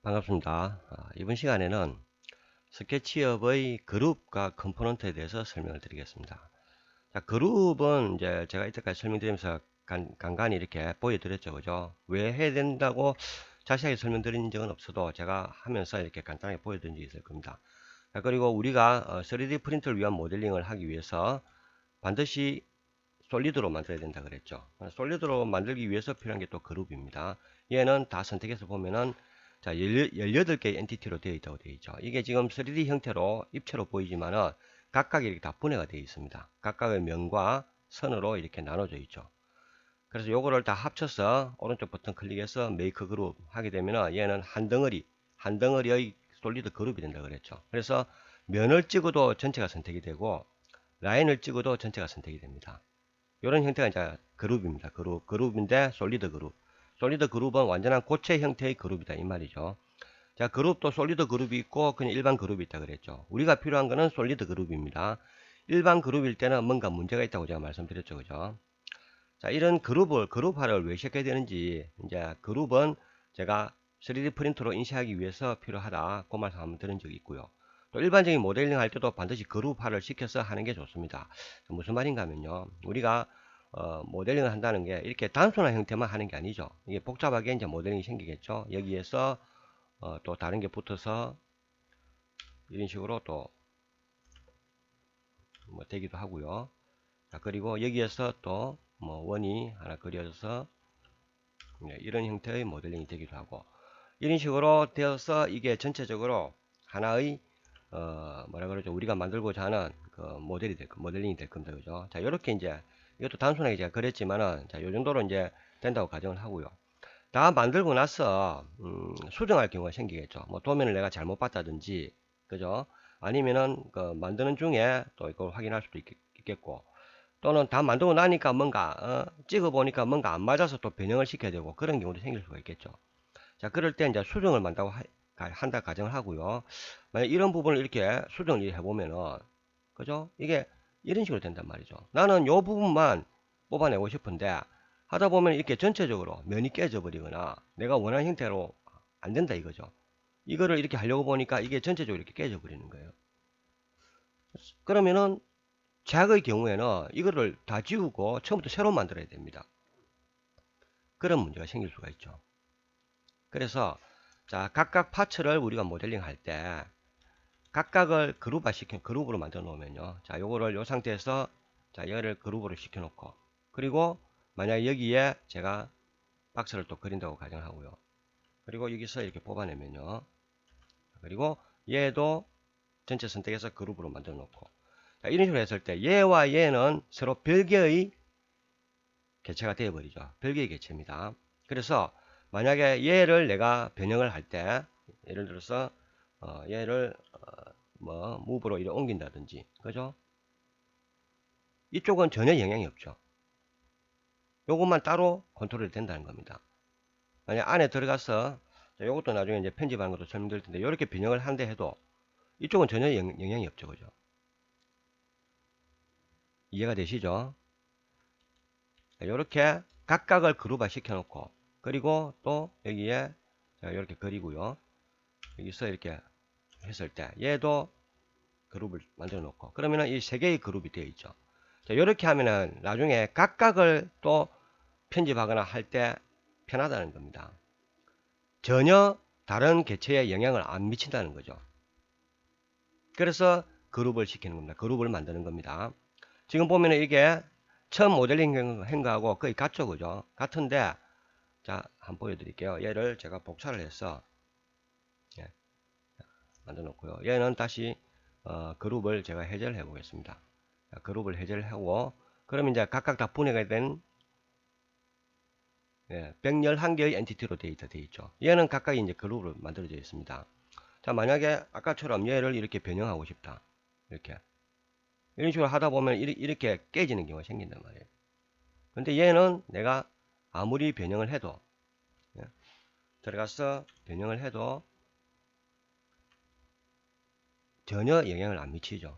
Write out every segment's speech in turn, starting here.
반갑습니다. 이번 시간에는 스케치업의 그룹과 컴포넌트에 대해서 설명을 드리겠습니다. 자, 그룹은 이제 제가 이때까지 설명드리면서 간간히 이렇게 보여드렸죠. 그죠? 왜 해야 된다고 자세하게 설명드린 적은 없어도 제가 하면서 이렇게 간단하게 보여드린 적이 있을 겁니다. 자, 그리고 우리가 3D 프린트를 위한 모델링을 하기 위해서 반드시 솔리드로 만들어야 된다 그랬죠. 솔리드로 만들기 위해서 필요한 게 또 그룹입니다. 얘는 다 선택해서 보면은 자, 18개의 엔티티로 되어 있다고 되어 있죠. 이게 지금 3D 형태로 입체로 보이지만은 각각 이렇게 다 분해가 되어 있습니다. 각각의 면과 선으로 이렇게 나눠져 있죠. 그래서 요거를 다 합쳐서 오른쪽 버튼 클릭해서 메이크 그룹 하게 되면은 얘는 한 덩어리의 솔리드 그룹이 된다 그랬죠. 그래서 면을 찍어도 전체가 선택이 되고 라인을 찍어도 전체가 선택이 됩니다. 이런 형태가 이제 그룹입니다. 그룹인데 솔리드 그룹. 솔리드 그룹은 완전한 고체 형태의 그룹이다 이 말이죠. 자, 그룹도 솔리드 그룹이 있고 그냥 일반 그룹이 있다 그랬죠. 우리가 필요한 거는 솔리드 그룹입니다. 일반 그룹일 때는 뭔가 문제가 있다고 제가 말씀드렸죠. 그죠? 자, 이런 그룹화를 왜 시켜야 되는지, 이제 그룹은 제가 3D 프린터로 인쇄하기 위해서 필요하다. 그 말씀 한번 들은 적이 있고요. 또 일반적인 모델링 할 때도 반드시 그룹화를 시켜서 하는 게 좋습니다. 무슨 말인가 하면요. 우리가 모델링을 한다는 게 이렇게 단순한 형태만 하는 게 아니죠. 이게 복잡하게 이제 모델링이 생기겠죠. 여기에서 또 다른 게 붙어서 이런 식으로 또 뭐 되기도 하고요. 자, 그리고 여기에서 또 뭐 원이 하나 그려져서 이런 형태의 모델링이 되기도 하고 이런 식으로 되어서 이게 전체적으로 하나의 뭐라 그러죠? 우리가 만들고자 하는 그 모델링이 될 겁니다. 그죠? 자, 이렇게 이제 이것도 단순하게 제가 그렸지만은 자, 요 정도로 이제 된다고 가정을 하고요. 다 만들고 나서 수정할 경우가 생기겠죠. 뭐 도면을 내가 잘못 봤다든지 그죠? 아니면은 그 만드는 중에 또 이걸 확인할 수도 있겠고 또는 다 만들고 나니까 뭔가 찍어 보니까 뭔가 안 맞아서 또 변형을 시켜야 되고 그런 경우도 생길 수가 있겠죠. 자, 그럴 때 이제 수정을 한다 가정을 하고요. 만약 이런 부분을 이렇게 수정을 해보면은 그죠? 이게 이런 식으로 된단 말이죠. 나는 요 부분만 뽑아내고 싶은데 하다 보면 이렇게 전체적으로 면이 깨져 버리거나 내가 원하는 형태로 안 된다 이거죠. 이거를 이렇게 하려고 보니까 이게 전체적으로 이렇게 깨져 버리는 거예요. 그러면은 제약의 경우에는 이거를 다 지우고 처음부터 새로 만들어야 됩니다. 그런 문제가 생길 수가 있죠. 그래서 자, 각각 파츠를 우리가 모델링 할 때 각각을 그룹으로 만들어 놓으면요. 자, 요거를 요 상태에서 자, 얘를 그룹으로 시켜 놓고 그리고 만약 여기에 제가 박스를 또 그린다고 가정을 하고요. 그리고 여기서 이렇게 뽑아내면요. 그리고 얘도 전체 선택해서 그룹으로 만들어 놓고 자, 이런 식으로 했을 때 얘와 얘는 서로 별개의 개체가 되어버리죠. 별개의 개체입니다. 그래서 만약에 얘를 내가 변형을 할 때 예를 들어서 얘를 뭐 무브로 이렇게 옮긴다든지 그죠? 이쪽은 전혀 영향이 없죠. 요것만 따로 컨트롤이 된다는 겁니다. 만약 안에 들어가서 요것도 나중에 이제 편집하는 것도 설명드릴 텐데 이렇게 변형을 한다 해도 이쪽은 전혀 영향이 없죠. 그죠? 이해가 되시죠? 이렇게 각각을 그룹화 시켜 놓고 그리고 또 여기에 이렇게 그리고요. 여기서 이렇게 했을 때 얘도 그룹을 만들어 놓고 그러면은 이 세 개의 그룹이 되어 있죠. 자, 이렇게 하면은 나중에 각각을 또 편집하거나 할 때 편하다는 겁니다. 전혀 다른 개체에 영향을 안 미친다는 거죠. 그래서 그룹을 시키는 겁니다. 그룹을 만드는 겁니다. 지금 보면은 이게 처음 모델링 한 거하고 거의 같죠, 그죠? 같은데 자, 한번 보여드릴게요. 얘를 제가 복사를 해서 예, 만들어 놓고요. 얘는 다시 그룹을 제가 해제를 해 보겠습니다. 그룹을 해제를 하고 그러면 이제 각각 다 분해가 된 111개의 엔티티로 되어 있죠. 얘는 각각 이제 그룹으로 만들어져 있습니다. 자, 만약에 아까처럼 얘를 이렇게 변형하고 싶다. 이렇게 이런 식으로 하다 보면 이렇게 깨지는 경우가 생긴단 말이에요. 근데 얘는 내가 아무리 변형을 해도 예, 들어가서 변형을 해도 전혀 영향을 안 미치죠.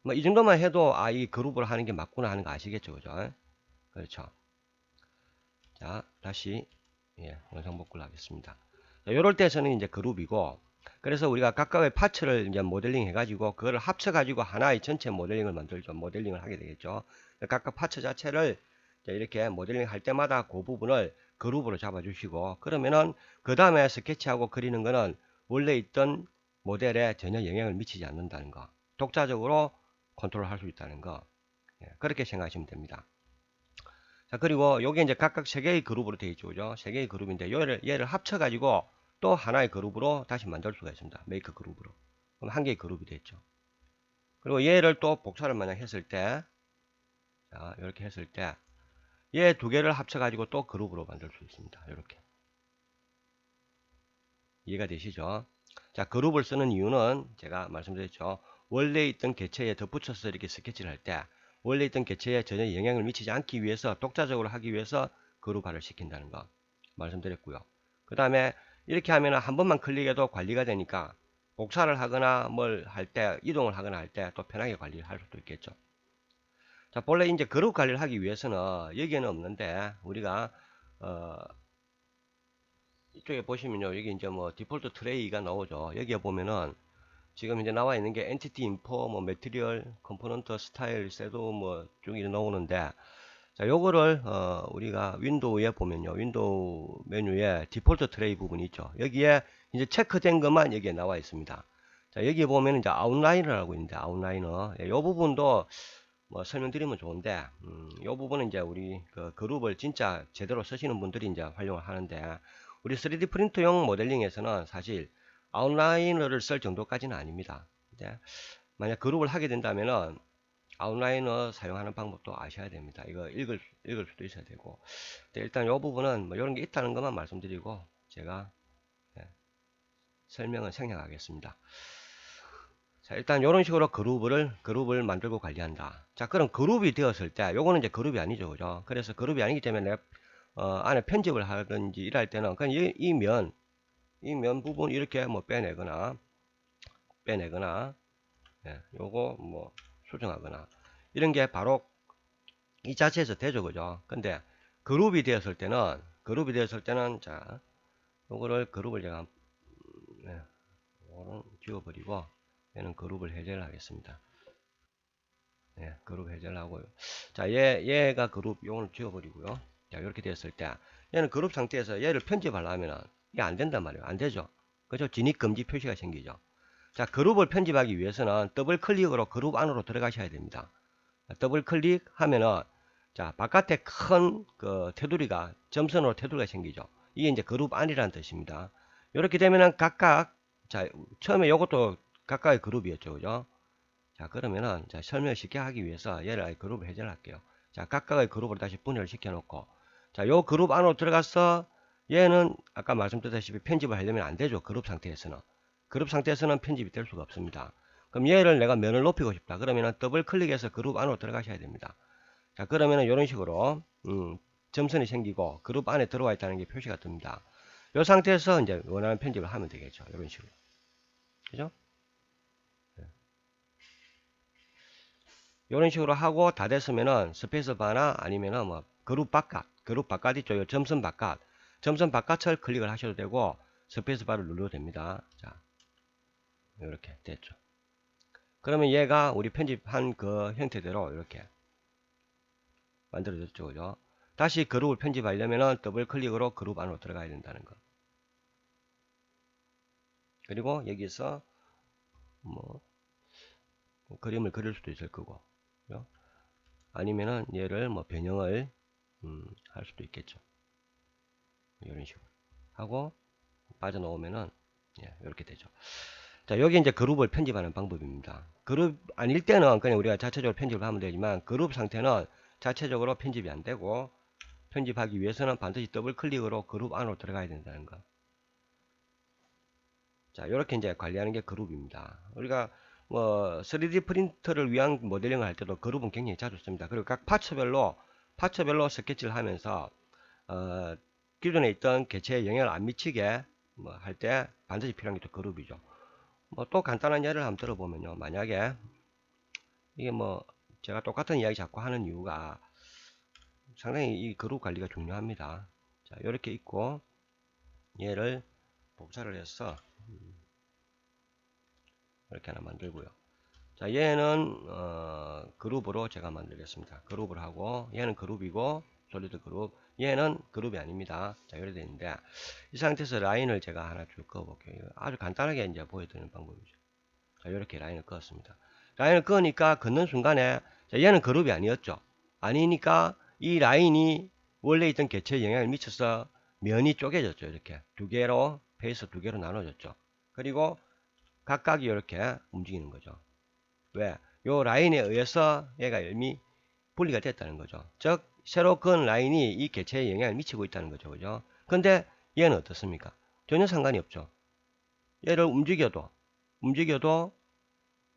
뭐 이 정도만 해도 이 그룹으로 하는 게 맞구나 하는 거 아시겠죠, 그죠? 그렇죠. 자, 다시 영상 복구를 하겠습니다. 요럴 때에서는 이제 그룹이고, 그래서 우리가 각각의 파츠를 이제 모델링 해가지고 그거를 합쳐가지고 하나의 전체 모델링을 만들죠. 모델링을 하게 되겠죠. 각각 파츠 자체를 이렇게 모델링 할 때마다 그 부분을 그룹으로 잡아주시고, 그러면은 그 다음에 스케치하고 그리는 거는 원래 있던 모델에 전혀 영향을 미치지 않는다는 거, 독자적으로 컨트롤할 수 있다는 거, 그렇게 생각하시면 됩니다. 자, 그리고 요게 이제 각각 3개의 그룹으로 되어 있죠. 그죠? 3개의 그룹인데 얘를 합쳐가지고 또 하나의 그룹으로 다시 만들 수가 있습니다. 메이크 그룹으로. 그럼 한 개의 그룹이 됐죠. 그리고 얘를 또 복사를 만약 했을 때, 자, 이렇게 했을 때, 얘 2개를 합쳐가지고 또 그룹으로 만들 수 있습니다. 이렇게. 이해가 되시죠? 자, 그룹을 쓰는 이유는 제가 말씀드렸죠. 원래 있던 개체에 덧붙여서 이렇게 스케치를 할 때, 원래 있던 개체에 전혀 영향을 미치지 않기 위해서, 독자적으로 하기 위해서 그룹화를 시킨다는 거 말씀드렸고요. 그 다음에 이렇게 하면 한 번만 클릭해도 관리가 되니까 복사를 하거나 뭘 할 때, 이동을 하거나 할 때 또 편하게 관리를 할 수도 있겠죠. 자, 본래 이제 그룹 관리를 하기 위해서는 여기에는 없는데, 우리가 이쪽에 보시면요, 여기 이제 뭐 디폴트 트레이가 나오죠. 여기에 보면은 지금 이제 나와 있는 게 엔티티 인포, 뭐 매트리얼, 컴포넌트, 스타일, 셋업 뭐쭉 이렇게 나오는데, 자, 요거를 우리가 윈도우에 보면요, 윈도우 메뉴에 디폴트 트레이 부분이 있죠. 여기에 이제 체크된 것만 여기에 나와 있습니다. 자, 여기 보면 이제 아웃라이너라고 있는데, 아웃라이너, 요 부분도 뭐 설명드리면 좋은데, 요 부분은 이제 우리 그 그룹을 진짜 제대로 쓰시는 분들이 이제 활용을 하는데, 우리 3D 프린터용 모델링에서는 사실 아웃라이너를 쓸 정도까지는 아닙니다. 이제 만약 그룹을 하게 된다면은 아웃라이너 사용하는 방법도 아셔야 됩니다. 이거 읽을 수도 있어야 되고. 일단 이 부분은 뭐 이런 게 있다는 것만 말씀드리고 제가 설명은 생략하겠습니다. 자, 일단 이런 식으로 그룹을 만들고 관리한다. 자, 그럼 그룹이 되었을 때 요거는 이제 그룹이 아니죠. 그죠? 그래서 그룹이 아니기 때문에 내가 안에 편집을 하든지 일할 때는 그냥 이 면 부분 이렇게 뭐 빼내거나 요거 뭐 수정하거나 이런 게 바로 이 자체에서 되죠. 그죠? 근데 그룹이 되었을 때는 자, 요거를 그룹을 제가 요거는 지워버리고 얘는 그룹을 해제를 하겠습니다. 그룹 해제를 하고요. 자, 얘가 그룹 요거는 지워버리고요. 자, 이렇게 되었을 때 얘는 그룹 상태에서 얘를 편집하려면은 이게 안 된단 말이에요. 안 되죠. 그죠? 진입 금지 표시가 생기죠. 자, 그룹을 편집하기 위해서는 더블 클릭으로 그룹 안으로 들어가셔야 됩니다. 더블 클릭하면은 자, 바깥에 큰 그 테두리가 점선으로 테두리가 생기죠. 이게 이제 그룹 안이라는 뜻입니다. 이렇게 되면은 각각 자, 처음에 요것도 각각의 그룹이었죠. 그죠? 자, 그러면은 자, 설명을 쉽게 하기 위해서 얘를 아예 그룹을 해제를 할게요. 자, 각각의 그룹을 다시 분해를 시켜 놓고 자, 요 그룹 안으로 들어가서 얘는 아까 말씀드렸다시피 편집을 하려면 안 되죠. 그룹 상태에서는 편집이 될 수가 없습니다. 그럼 얘를 내가 면을 높이고 싶다. 그러면은 더블 클릭해서 그룹 안으로 들어가셔야 됩니다. 자, 그러면은 이런 식으로 점선이 생기고 그룹 안에 들어와 있다는 게 표시가 뜹니다. 이 상태에서 이제 원하는 편집을 하면 되겠죠. 이런 식으로. 그죠? 이런 식으로 하고 다 됐으면은 스페이스 바나 아니면은 뭐 그룹 바깥 있죠. 요 점선 바깥을 클릭을 하셔도 되고 스페이스 바를 눌러도 됩니다. 자, 이렇게 됐죠. 그러면 얘가 우리 편집한 그 형태대로 이렇게 만들어졌죠. 그죠? 다시 그룹을 편집하려면은 더블 클릭으로 그룹 안으로 들어가야 된다는 거. 그리고 여기서 뭐 그림을 그릴 수도 있을 거고. 그죠? 아니면은 얘를 뭐 변형을 할 수도 있겠죠. 이런 식으로 하고 빠져나오면은 이렇게 되죠. 자, 여기 이제 그룹을 편집하는 방법입니다. 그룹 아닐 때는 그냥 우리가 자체적으로 편집을 하면 되지만 그룹 상태는 자체적으로 편집이 안 되고 편집하기 위해서는 반드시 더블 클릭으로 그룹 안으로 들어가야 된다는 거. 자, 이렇게 이제 관리하는 게 그룹입니다. 우리가 뭐 3D 프린터를 위한 모델링을 할 때도 그룹은 굉장히 자주 씁니다. 그리고 각 파츠별로 스케치를 하면서 기존에 있던 개체에 영향을 안 미치게 뭐 할 때 반드시 필요한 게 또 그룹이죠. 뭐 또 간단한 예를 한번 들어보면요. 만약에 이게 뭐 제가 똑같은 이야기 자꾸 하는 이유가 상당히 이 그룹 관리가 중요합니다. 자, 이렇게 있고 얘를 복사를 해서 이렇게 하나 만들고요. 자, 얘는 그룹으로 제가 만들겠습니다. 그룹을 하고 얘는 그룹이고 솔리드 그룹, 얘는 그룹이 아닙니다. 자, 이렇게 되어 있는데 이 상태에서 라인을 제가 하나 쭉 그어볼게요. 아주 간단하게 이제 보여드리는 방법이죠. 자, 이렇게 라인을 그었습니다. 라인을 그으니까 긋는 순간에 자, 얘는 그룹이 아니었죠. 아니니까 이 라인이 원래 있던 개체에 영향을 미쳐서 면이 쪼개졌죠. 이렇게 두 개로 페이스 두 개로 나눠졌죠. 그리고 각각이 이렇게 움직이는 거죠. 왜? 요 라인에 의해서 얘가 이미 분리가 됐다는 거죠. 즉 새로 그은 라인이 이 개체에 영향을 미치고 있다는 거죠. 그죠? 근데 얘는 어떻습니까? 전혀 상관이 없죠. 얘를 움직여도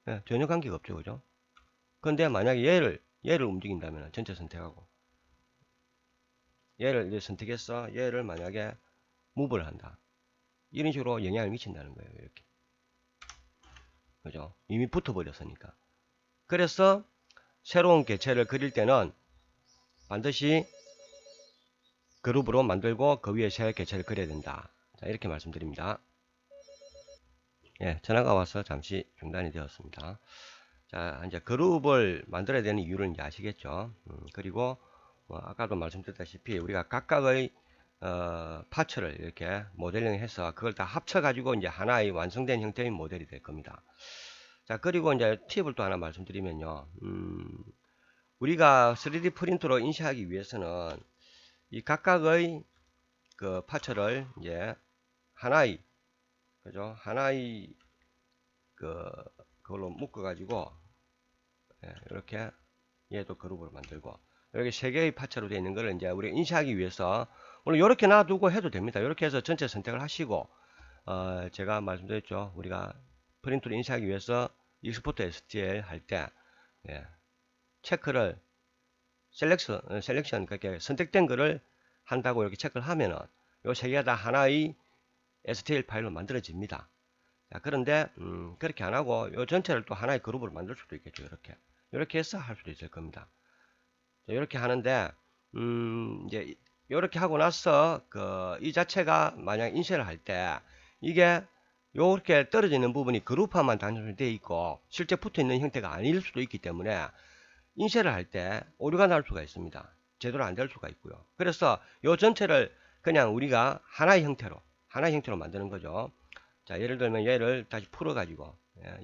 예, 전혀 관계가 없죠. 그죠? 근데 만약에 얘를 움직인다면 전체 선택하고 얘를 이제 선택해서 얘를 만약에 무브를 한다. 이런 식으로 영향을 미친다는 거예요. 이렇게. 그죠? 이미 붙어버렸으니까. 그래서 새로운 개체를 그릴 때는 반드시 그룹으로 만들고 그 위에 새 개체를 그려야 된다. 자, 이렇게 말씀드립니다. 예, 전화가 와서 잠시 중단이 되었습니다. 자, 이제 그룹을 만들어야 되는 이유를 이제 아시겠죠? 그리고 아까도 말씀드렸다시피 우리가 각각의 파츠를 이렇게 모델링해서 그걸 다 합쳐가지고 이제 하나의 완성된 형태의 모델이 될 겁니다. 자, 그리고 이제 팁을 또 하나 말씀드리면요. 우리가 3D 프린터로 인쇄하기 위해서는 이 각각의 그 파츠를 이제 하나의 그죠? 하나의 그걸로 묶어 가지고 이렇게 얘도 그룹으로 만들고 이렇게 세 개의 파츠로 되어 있는 걸 이제 우리 인쇄하기 위해서 물론 이렇게 놔두고 해도 됩니다. 이렇게 해서 전체 선택을 하시고 제가 말씀드렸죠. 우리가 프린트로 인쇄하기 위해서 익스포트 STL 할 때 체크를 셀렉션 그렇게 선택된 거를 한다고 이렇게 체크를 하면은 요 세 개가 다 하나의 STL 파일로 만들어집니다. 자, 그런데 그렇게 안 하고 요 전체를 또 하나의 그룹으로 만들 수도 있겠죠. 이렇게 해서 할 수도 있을 겁니다. 자, 이렇게 하는데 이제 이렇게 하고 나서 이 자체가 만약 인쇄를 할 때 이게 요렇게 떨어지는 부분이 그룹화만 단순히 되어 있고 실제 붙어 있는 형태가 아닐 수도 있기 때문에 인쇄를 할 때 오류가 날 수가 있습니다. 제대로 안 될 수가 있고요. 그래서 요 전체를 그냥 우리가 하나의 형태로 만드는 거죠. 자, 예를 들면 얘를 다시 풀어 가지고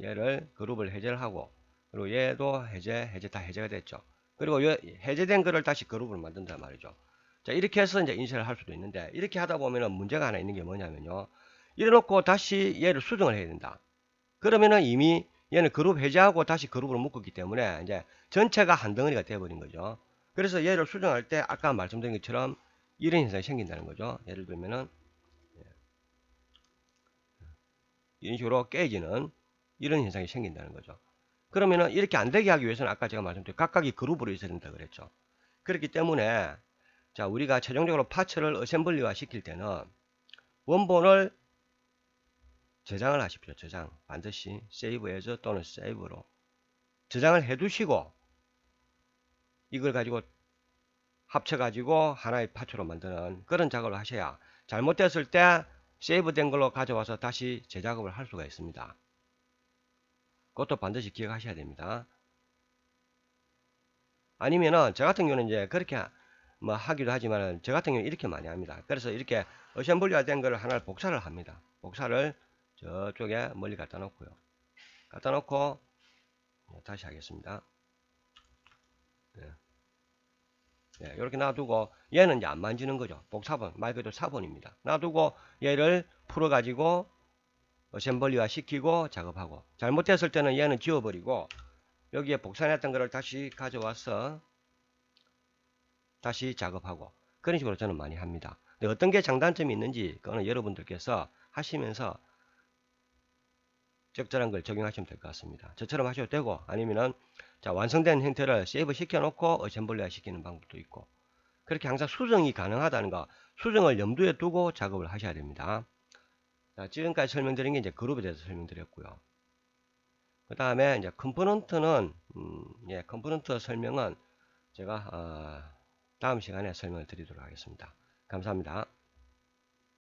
얘를 그룹을 해제를 하고 그리고 얘도 해제 다 해제가 됐죠. 그리고 해제된 거를 다시 그룹을 만든단 말이죠. 자, 이렇게 해서 이제 인쇄를 할 수도 있는데 이렇게 하다 보면은 문제가 하나 있는 게 뭐냐면요. 이래 놓고 다시 얘를 수정을 해야 된다. 그러면은 이미 얘는 그룹 해제하고 다시 그룹으로 묶었기 때문에 이제 전체가 한 덩어리가 되어버린 거죠. 그래서 얘를 수정할 때 아까 말씀드린 것처럼 이런 현상이 생긴다는 거죠. 예를 들면은 이런 식으로 깨지는 이런 현상이 생긴다는 거죠. 그러면은 이렇게 안 되게 하기 위해서는 아까 제가 말씀드린 각각이 그룹으로 있어야 된다 그랬죠. 그렇기 때문에 자, 우리가 최종적으로 파츠를 어셈블리화 시킬 때는 원본을 저장을 하십시오. 저장. 반드시 세이브 에즈 또는 세이브로 저장을 해 두시고 이걸 가지고 합쳐 가지고 하나의 파츠로 만드는 그런 작업을 하셔야 잘못됐을 때 세이브 된 걸로 가져와서 다시 재작업을 할 수가 있습니다. 그것도 반드시 기억하셔야 됩니다. 아니면은 저 같은 경우는 이제 그렇게 뭐 하기도 하지만 저 같은 경우는 이렇게 많이 합니다. 그래서 이렇게 어셈블리화 된 거를 하나를 복사를 합니다. 복사를 저쪽에 멀리 갖다 놓고요. 갖다 놓고 다시 하겠습니다. 이렇게 놔두고 얘는 이제 안 만지는 거죠. 복사본 말 그대로 사본입니다. 놔두고 얘를 풀어 가지고 어셈블리화 시키고 작업하고 잘못됐을 때는 얘는 지워버리고 여기에 복사했던 거를 다시 가져와서 다시 작업하고 그런 식으로 저는 많이 합니다. 근데 어떤 게 장단점이 있는지 그거는 여러분들께서 하시면서 적절한 걸 적용하시면 될 것 같습니다. 저처럼 하셔도 되고 아니면은 자, 완성된 형태를 세이브 시켜 놓고 어셈블리화 시키는 방법도 있고 그렇게 항상 수정이 가능하다는 거 수정을 염두에 두고 작업을 하셔야 됩니다. 자, 지금까지 설명드린 게 이제 그룹에 대해서 설명드렸고요. 그 다음에 이제 컴포넌트는 컴포넌트 설명은 제가 다음 시간에 설명을 드리도록 하겠습니다. 감사합니다.